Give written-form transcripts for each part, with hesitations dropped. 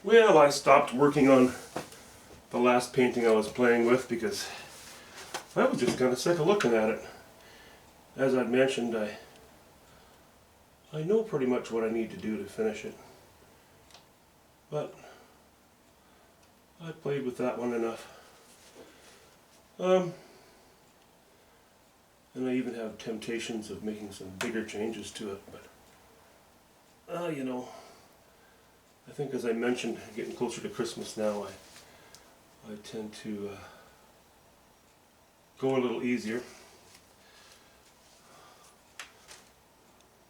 Well, I stopped working on the last painting I was playing with because I was just kind of sick of looking at it. As I'd mentioned, I know pretty much what I need to do to finish it. But I played with that one enough. And I even have temptations of making some bigger changes to it, but you know, I think as I mentioned, getting closer to Christmas now, I tend to go a little easier.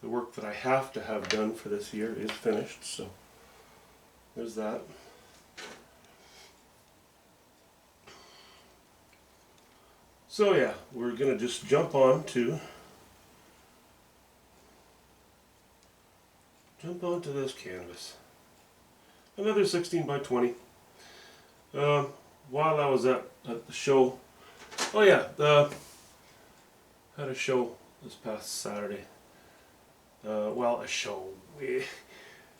The work that I have to have done for this year is finished, so there's that. So yeah, we're going to just jump onto this canvas. Another 16 by 20. While I was at the show, oh yeah, had a show this past Saturday. Well, a show.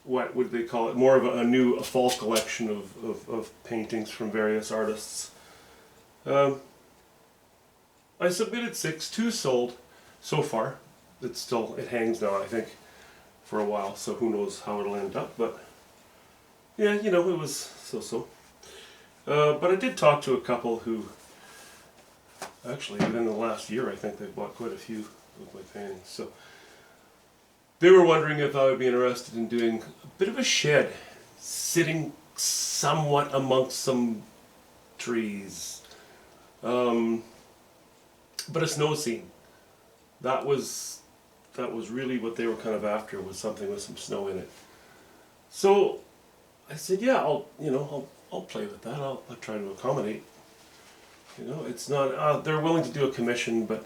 What would they call it? More of a fall collection of paintings from various artists. I submitted 6, 2 sold so far. It hangs now, I think, for a while, so who knows how it'll end up, but yeah, you know, it was so-so. But I did talk to a couple who, actually within the last year, I think they bought quite a few of my paintings, so they were wondering if I would be interested in doing a bit of a shed, sitting somewhat amongst some trees. But a snow scene. That was really what they were kind of after, was something with some snow in it. So I said, yeah, I'll play with that. I'll try to accommodate. You know, it's not. They're willing to do a commission, but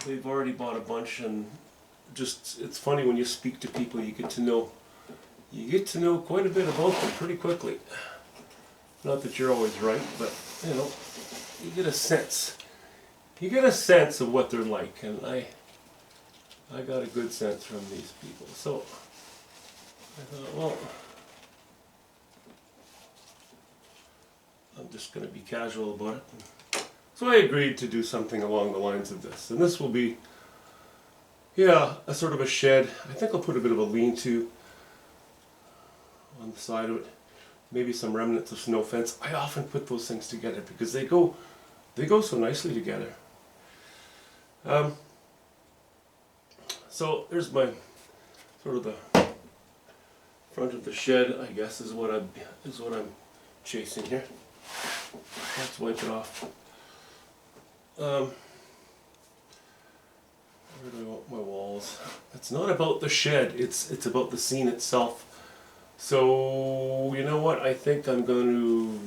they've already bought a bunch, and just it's funny when you speak to people, you get to know quite a bit about them pretty quickly. Not that you're always right, but you know, you get a sense. You get a sense of what they're like, and I got a good sense from these people. So I thought, well, I'm just going to be casual about it. So I agreed to do something along the lines of this, and this will be, yeah, a sort of a shed. I think I'll put a bit of a lean-to on the side of it. Maybe some remnants of snow fence. I often put those things together because they go so nicely together. So there's my sort of the front of the shed, I guess, is what I'm chasing here. Let's wipe it off. Where do I want my walls? It's not about the shed. It's about the scene itself. So, you know what, I think I was going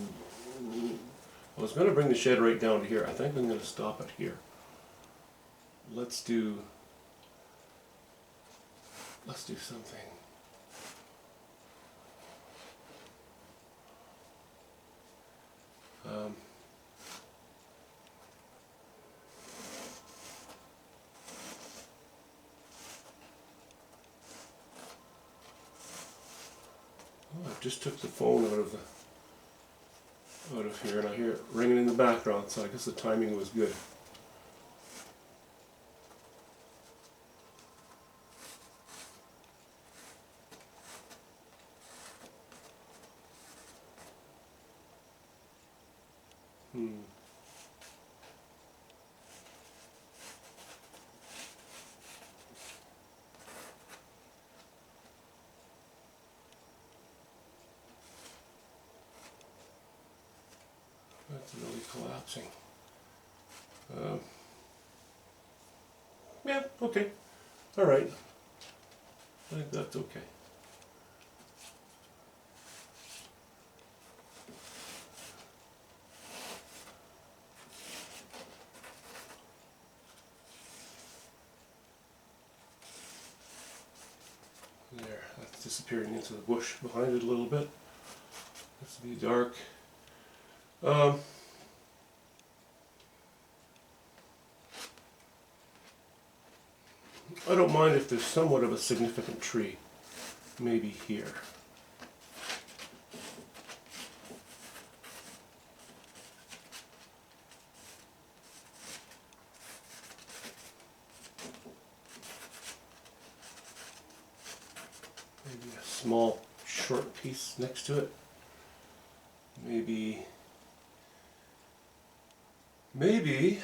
to bring the shed right down to here. I think I'm going to stop it here. Let's do something. I just took the phone out of here, and I hear it ringing in the background, so I guess the timing was good. That's really collapsing. Yeah, okay. All right. I think that's okay. There, that's disappearing into the bush behind it a little bit. Has to be dark. I don't mind if there's somewhat of a significant tree. maybe here. Maybe a small short piece next to it. Maybe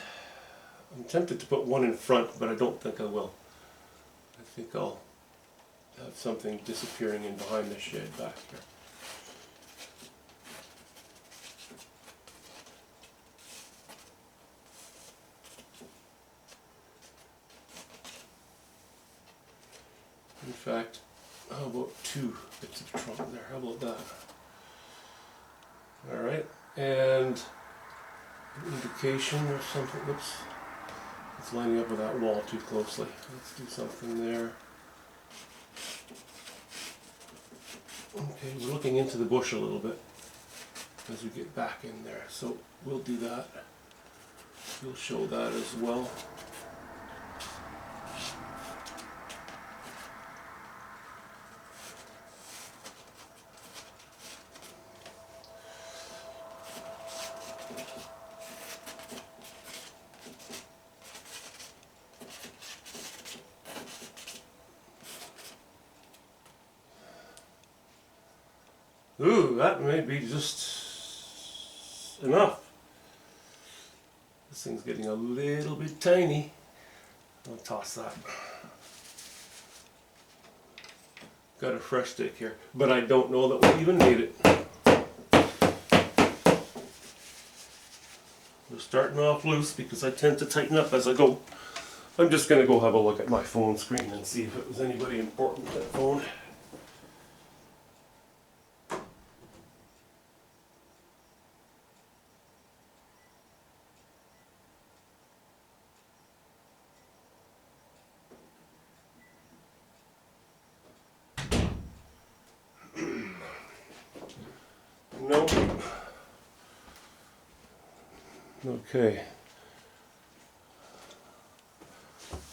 I'm tempted to put one in front, but I don't think I will. I think I'll have something disappearing in behind the shed back here. In fact, how about two bits of trunk there? How about that? Alright, and an indication or something. Whoops. It's lining up with that wall too closely. Let's do something there. Okay, we're looking into the bush a little bit as we get back in there. So we'll do that. We'll show that as well. Ooh, that may be just enough. This thing's getting a little bit tiny. I'll toss that. Got a fresh stick here, but I don't know that we even need it. We're starting off loose because I tend to tighten up as I go. I'm just going to go have a look at my phone screen and see if it was anybody important with that phone. Nope. Okay.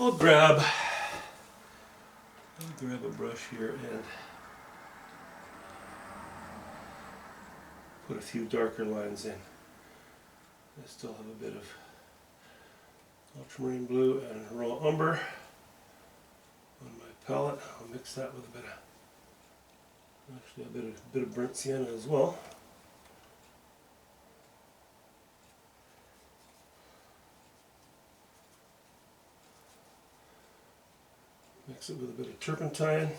I'll grab a brush here and put a few darker lines in. I still have a bit of ultramarine blue and raw umber on my palette. I'll mix that with a bit of burnt sienna as well. Mix it with a bit of turpentine.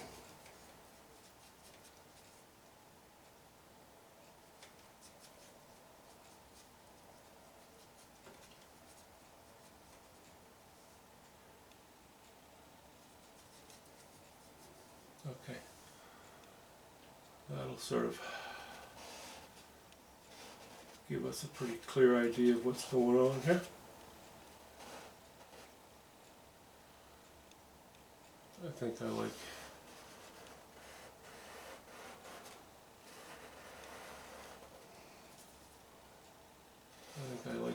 Okay. That'll sort of give us a pretty clear idea of what's going on here. I think I like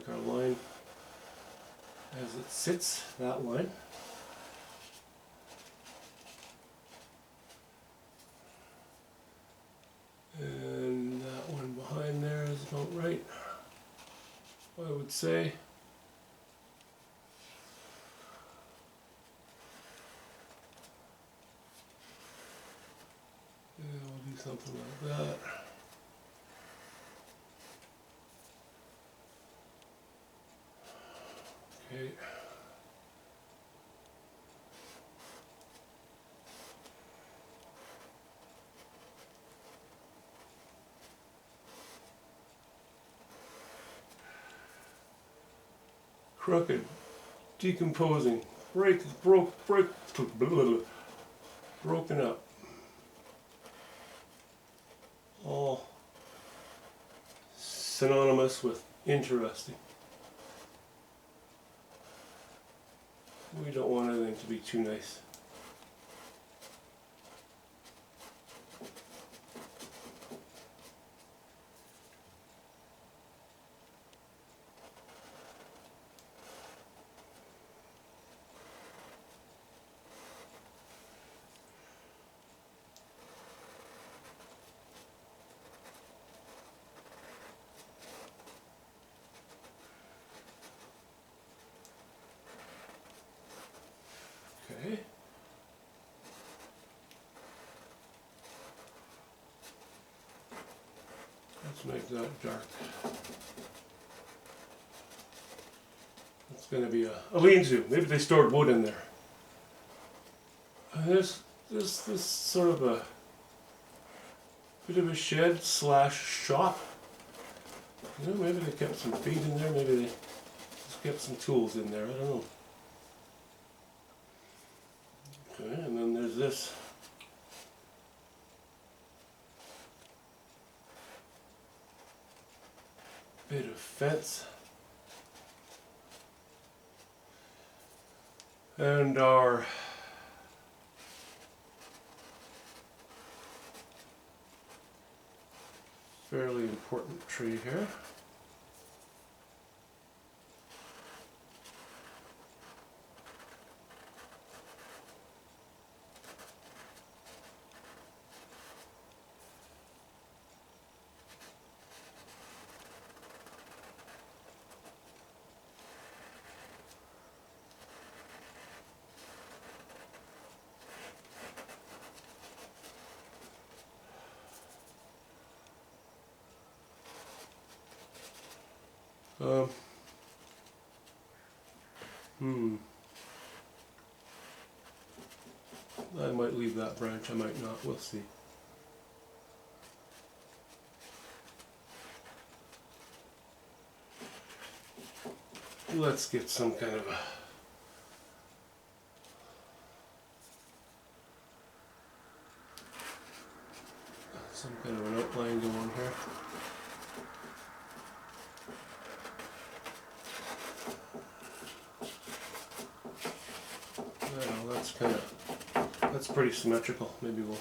our line as it sits, that line. And that one behind there is about right, I would say. And we'll do something like that. Okay. Crooked, decomposing, broken up. All synonymous with interesting. We don't want anything to be too nice. Let's make that dark. It's going to be a lean-to. Maybe they stored wood in there. And there's this sort of a bit of a shed slash shop. You know, maybe they kept some feet in there. Maybe they just kept some tools in there. I don't know. Okay, and then there's this. Bit of fence. And our fairly important tree here. I might leave that branch, I might not, we'll see. Let's get some kind of an outline going here. Well, that's pretty symmetrical. Maybe we'll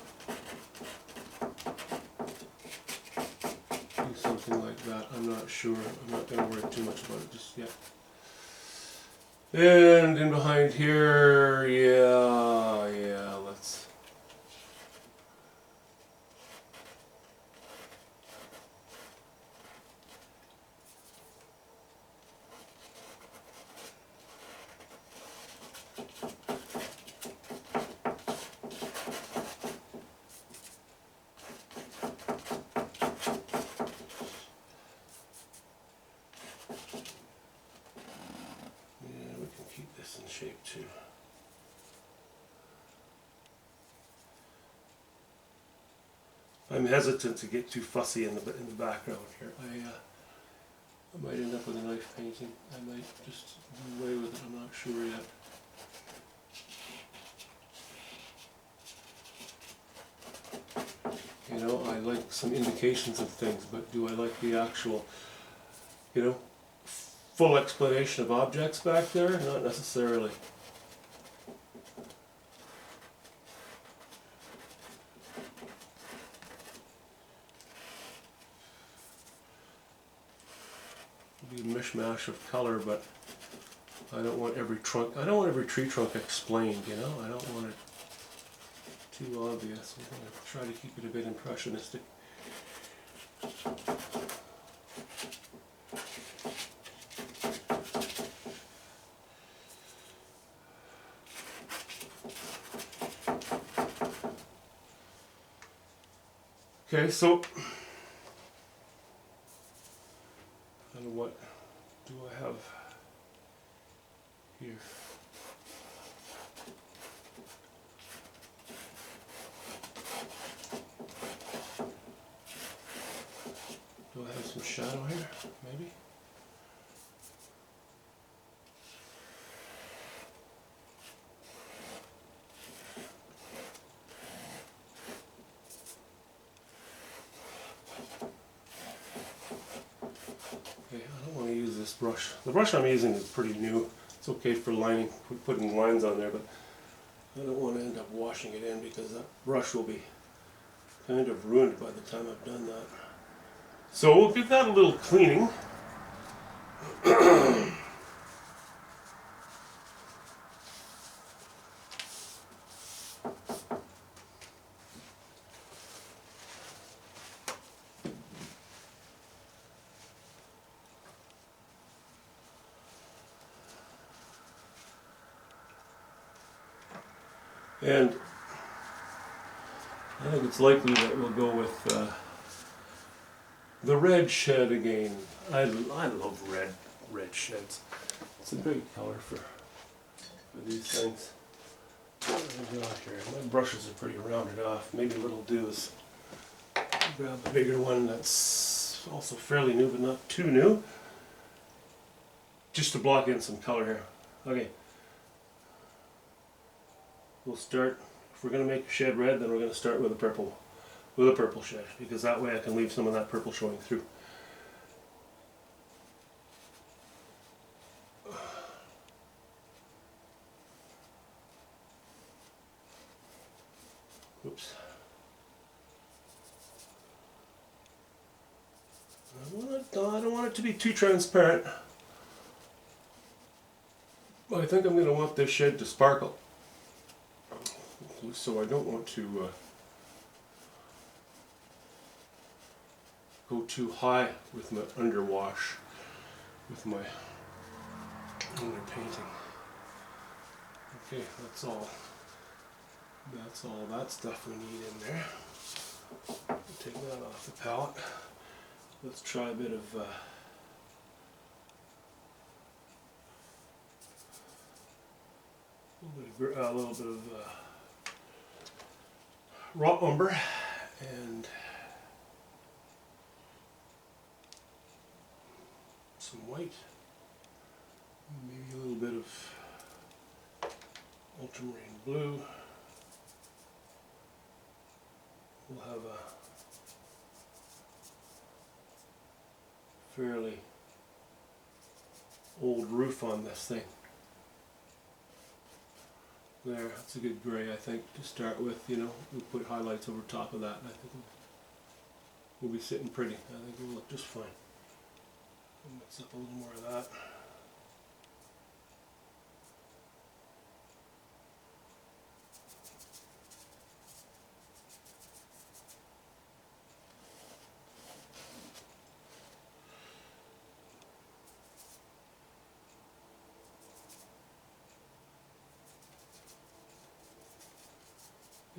do something like that. I'm not sure. I'm not going to worry too much about it just yet. And in behind here, yeah, let's. Keep this in shape too. I'm hesitant to get too fussy in the background here. I might end up with a knife painting. I might just do away with it. I'm not sure yet. You know, I like some indications of things, but do I like the actual, you know, full explanation of objects back there? Not necessarily. It'll be a mishmash of color, but I don't want every tree trunk explained, you know? I don't want it too obvious. I'm going to try to keep it a bit impressionistic. Okay, so and what do I have here? Do I have some shadow here? Maybe? Okay, I don't want to use this brush. The brush I'm using is pretty new. It's okay for lining, putting lines on there, but I don't want to end up washing it in because that brush will be kind of ruined by the time I've done that. So we'll give that a little cleaning. And I think it's likely that we'll go with The red shed again. I love red sheds. It's a great color for these things. What do I got here? My brushes are pretty rounded off. Maybe what I'll do is grab a bigger one that's also fairly new but not too new. Just to block in some color here. Okay. We'll start, if we're going to make a shed red, then we're going to start with a purple shed, because that way I can leave some of that purple showing through. Oops. I don't want it to be too transparent. But I think I'm going to want this shed to sparkle. So I don't want to go too high with my underwash, with my underpainting. Okay, that's all that stuff we need in there. Take that off the palette. Let's try a bit of a little bit of raw umber and some white, maybe a little bit of ultramarine blue. We'll have a fairly old roof on this thing. There, that's a good gray, I think, to start with. You know, we'll put highlights over top of that, and I think we'll be sitting pretty. I think it'll look just fine. I'll mix up a little more of that.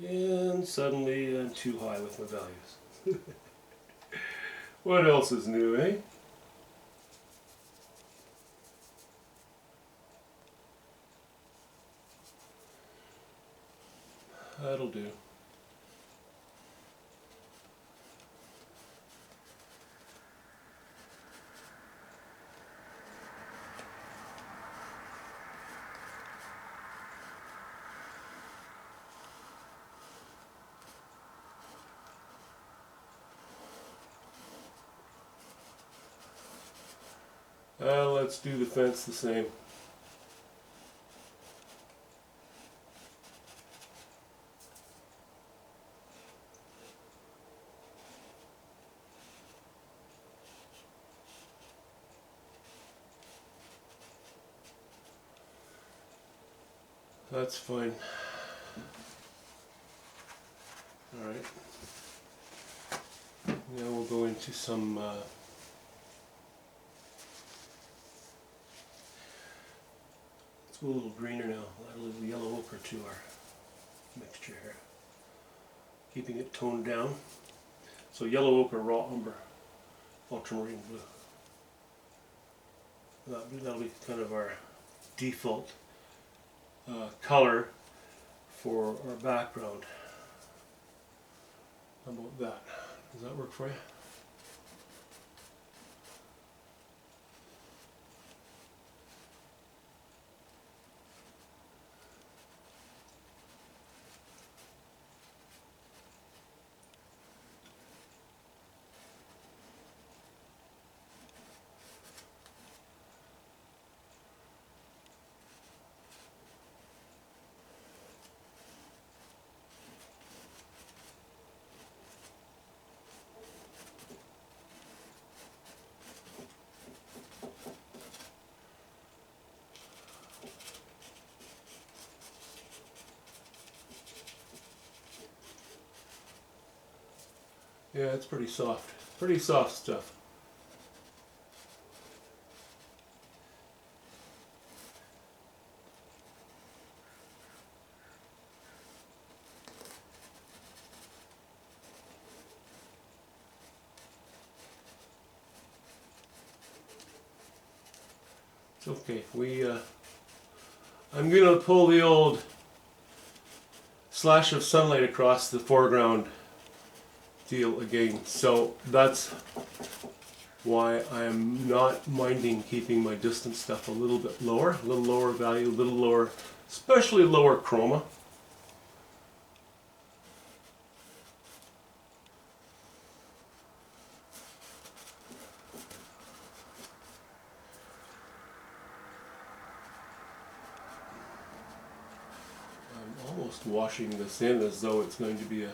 And suddenly I'm too high with my values. What else is new, eh? That'll do. Let's do the fence the same. That's fine. Alright. Now we'll go into some let's go a little greener now. Add a little yellow ochre to our mixture here. Keeping it toned down. So yellow ochre, raw umber, ultramarine blue. That'll be kind of our default color for our background. How about that? Does that work for you? Yeah, it's pretty soft stuff. It's okay. I'm gonna pull the old slash of sunlight across the foreground deal again. So that's why I'm not minding keeping my distance stuff a little bit lower, a little lower value, a little lower, especially lower chroma. I'm almost washing this in as though it's going to be a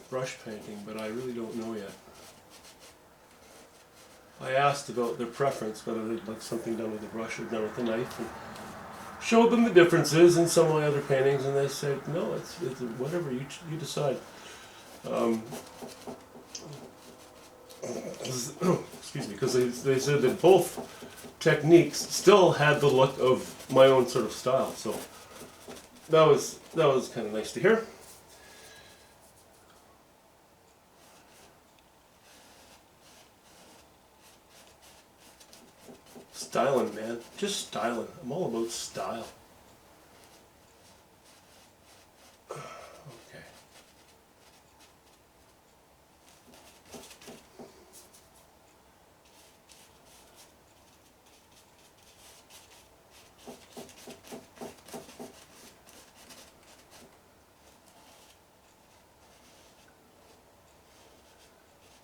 brush painting, but I really don't know yet. I asked about their preference, whether they'd like something done with a brush or done with a knife, and showed them the differences in some of my other paintings, and they said, no, it's whatever you decide. Excuse me, because they said that both techniques still had the look of my own sort of style, so that was kind of nice to hear. Styling, man. Just styling. I'm all about style. Okay.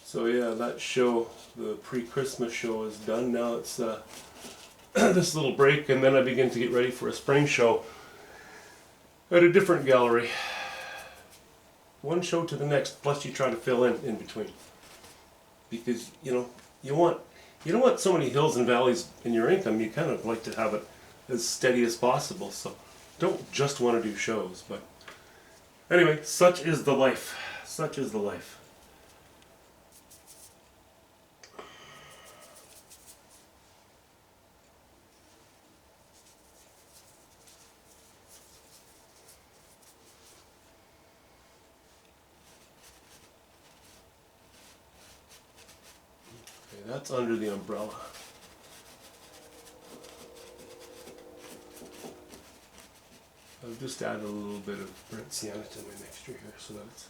So yeah, that show, the pre-Christmas show, is done. Now it's this little break, and then I begin to get ready for a spring show at a different gallery. One show to the next, plus you try to fill in between, because you don't want so many hills and valleys in your income. You kind of like to have it as steady as possible. So don't just want to do shows. But anyway, such is the life. Such is the life. That's under the umbrella. I've just added a little bit of burnt sienna to my mixture here so that it's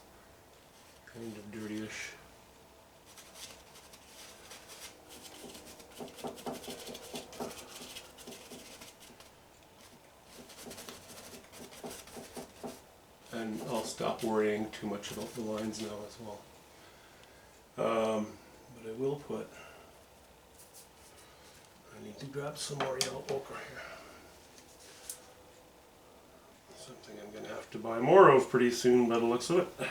kind of dirty-ish. And I'll stop worrying too much about the lines now as well. But I will put, I need to grab some more yellow ochre here. Something I'm going to have to buy more of pretty soon by the looks of it. Okay.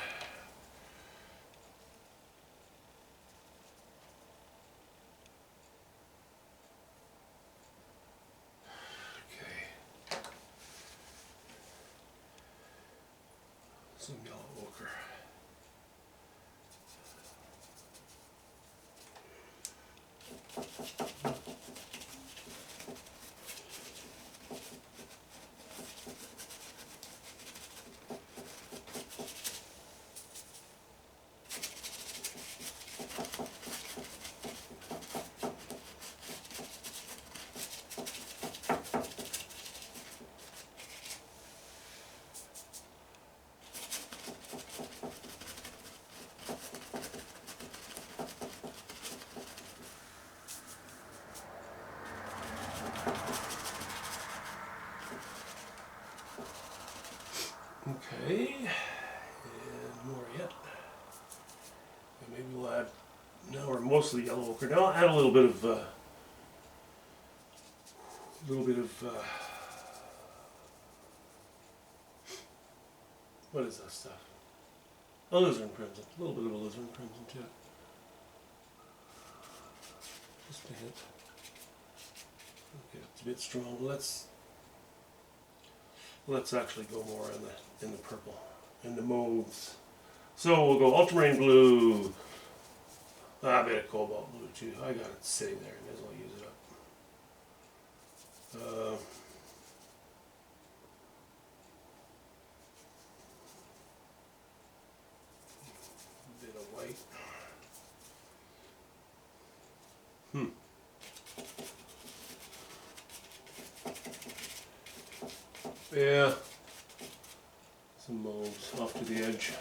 Some yellow ochre. Okay, and more yet. And maybe we'll add, now we're mostly yellow ochre. Now I'll add a little bit of, what is that stuff? Alizarin crimson, a little bit of alizarin crimson too. Just a hint. Okay, it's a bit strong. Let's actually go more in the purple, in the mauves. So we'll go ultramarine blue. A bit of cobalt blue too. I got it sitting there. May as well use it up. A bit of white. Yeah. Some mauves off to the edge.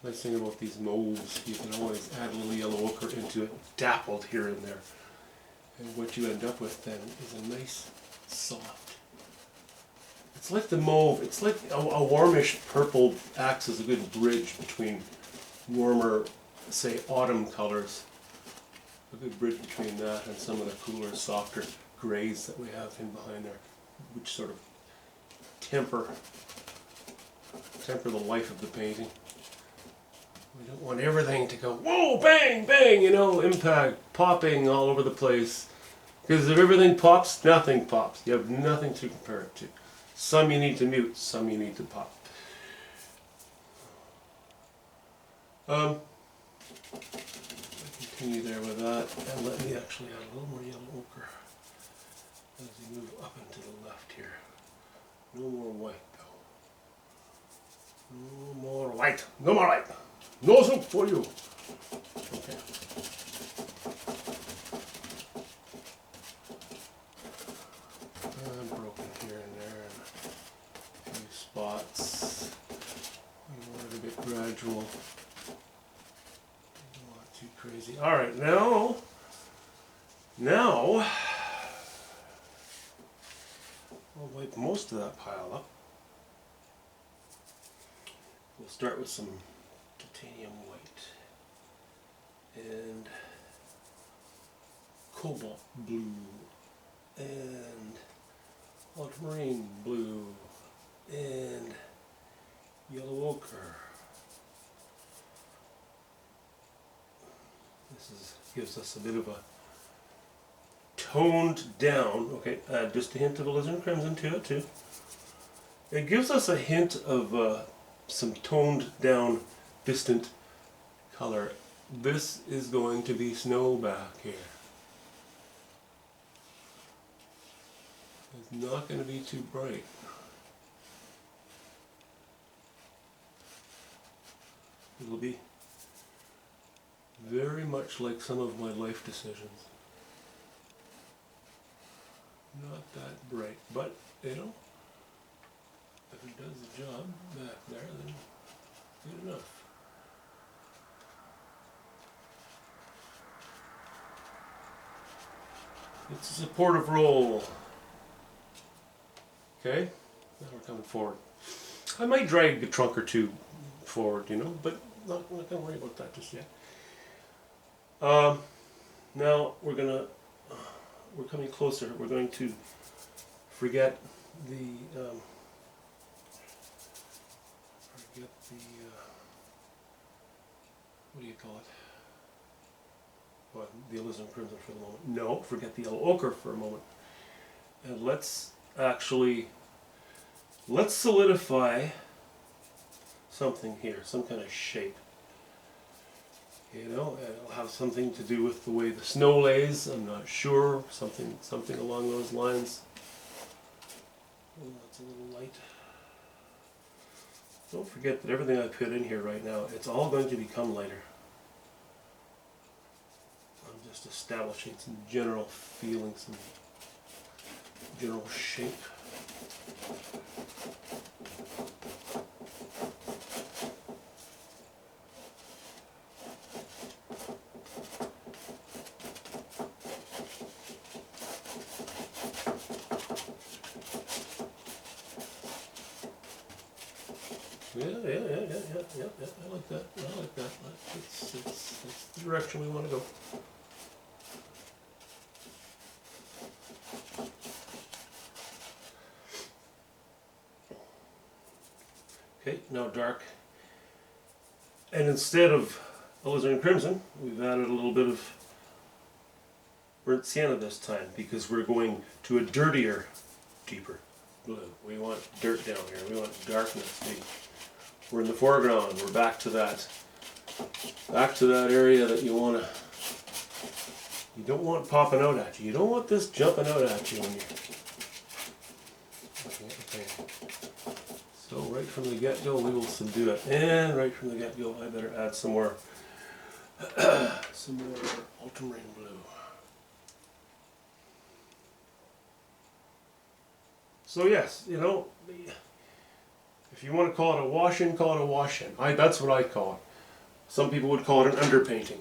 Nice thing about these mauves, you can always add a little yellow ochre into it, dappled here and there. And what you end up with then is a nice, soft. It's like the mauve, it's like a warmish purple acts as a good bridge between warmer, say, autumn colors. A good bridge between that and some of the cooler, softer grays that we have in behind there, which sort of temper the life of the painting. We don't want everything to go, whoa, bang, bang, you know, impact, popping all over the place. Because if everything pops, nothing pops. You have nothing to compare it to. Some you need to mute, some you need to pop. Continue there with that, and let me actually add a little more yellow ochre as we move up and to the left here. No more white though. No more white. No more white. No soup for you. Okay. Broken here and there, and a few spots. We want it a bit gradual. Not too crazy. All right, now I'll wipe most of that pile up. We'll start with some titanium white and cobalt blue and ultramarine blue and yellow ochre. This gives us a bit of a toned down, okay, add just a hint of alizarin crimson to it too. It gives us a hint of some toned down distant color. This is going to be snow back here. It's not going to be too bright. It'll be very much like some of my life decisions. Not that bright, but you know, if it does the job back there, then good enough. It's a supportive role. Okay, now we're coming forward. I might drag a trunk or two forward, you know, but not going to worry about that just yet. Now we're coming closer. We're going to forget the what do you call it? Well, the alizarin crimson for the moment. No, forget the yellow ochre for a moment. And let's solidify something here, some kind of shape. You know, it'll have something to do with the way the snow lays. I'm not sure. Something along those lines. Oh, that's a little light. Don't forget that everything I put in here right now, it's all going to become lighter. I'm just establishing some general feeling, some general shape. Yeah, I like that. I like that. It's the direction we want to go. Okay, now dark. And instead of alizarin crimson, we've added a little bit of burnt sienna this time because we're going to a dirtier, deeper blue. We want dirt down here. We want darkness. We're in the foreground. We're back to that area that you don't want popping out at you. You don't want this jumping out at you when you're looking at the painting. So right from the get-go, we will subdue it. And right from the get-go, I better add some more ultramarine blue. So yes, you know, if you want to call it a wash-in, call it a wash-in. That's what I call it. Some people would call it an underpainting.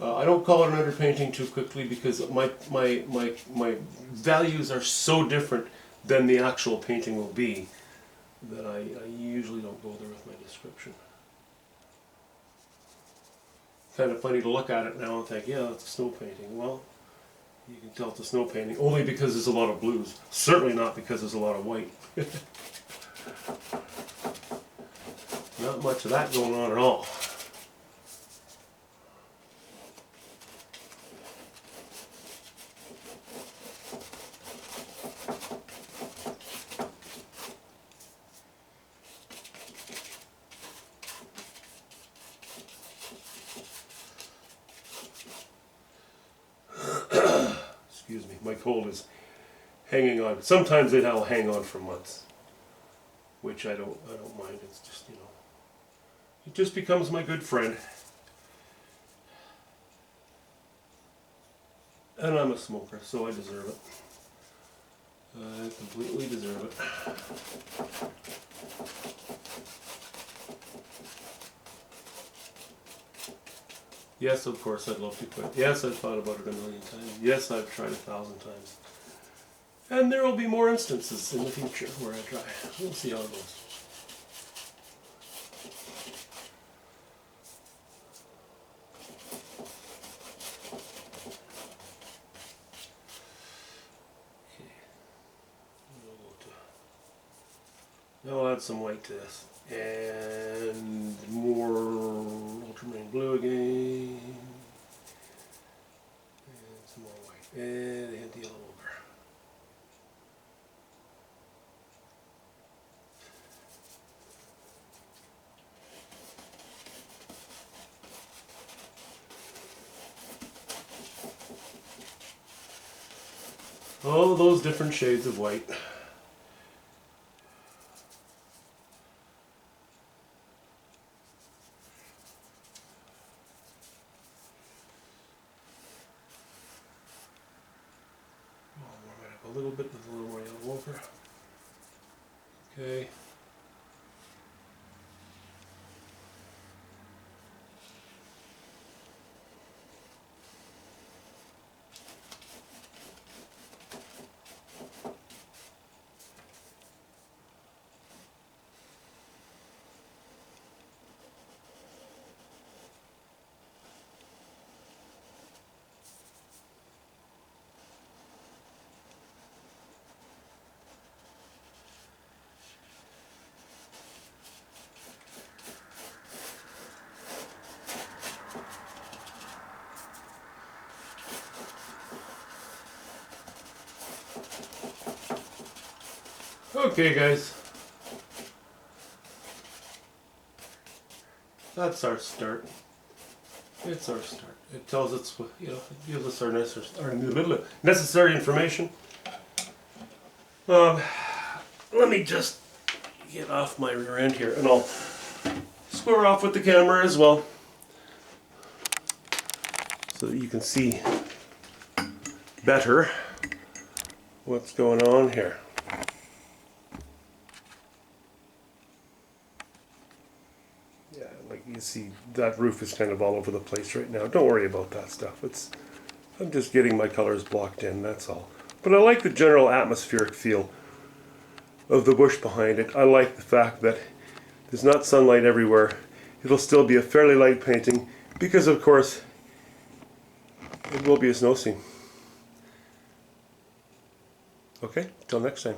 I don't call it an underpainting too quickly because my values are so different than the actual painting will be that I usually don't go there with my description. Kind of funny to look at it now and think, yeah, it's a snow painting. Well, you can tell it's a snow painting only because there's a lot of blues. Certainly not because there's a lot of white. Not much of that going on at all. Excuse me, my cold is hanging on. Sometimes it'll hang on for months, which I don't mind. It's just, you know, it just becomes my good friend. And I'm a smoker, so I deserve it. I completely deserve it. Yes, of course, I'd love to quit. Yes, I've thought about it a million times. Yes, I've tried 1,000 times. And there will be more instances in the future where I try. We'll see how it goes. Now I'll add some white to this. And more ultramarine blue again. And some more white. And a hint of yellow over. Oh, those different shades of white. A little bit with a little more yellow over. Okay. Okay, guys. That's our start. It's our start. It tells us, you know, it gives us our necessary information. Let me just get off my rear end here, and I'll square off with the camera as well, so that you can see better what's going on here. Yeah, like you see, that roof is kind of all over the place right now. Don't worry about that stuff. I'm just getting my colors blocked in, that's all. But I like the general atmospheric feel of the bush behind it. I like the fact that there's not sunlight everywhere. It'll still be a fairly light painting because, of course, it will be a snow scene. Okay, till next time.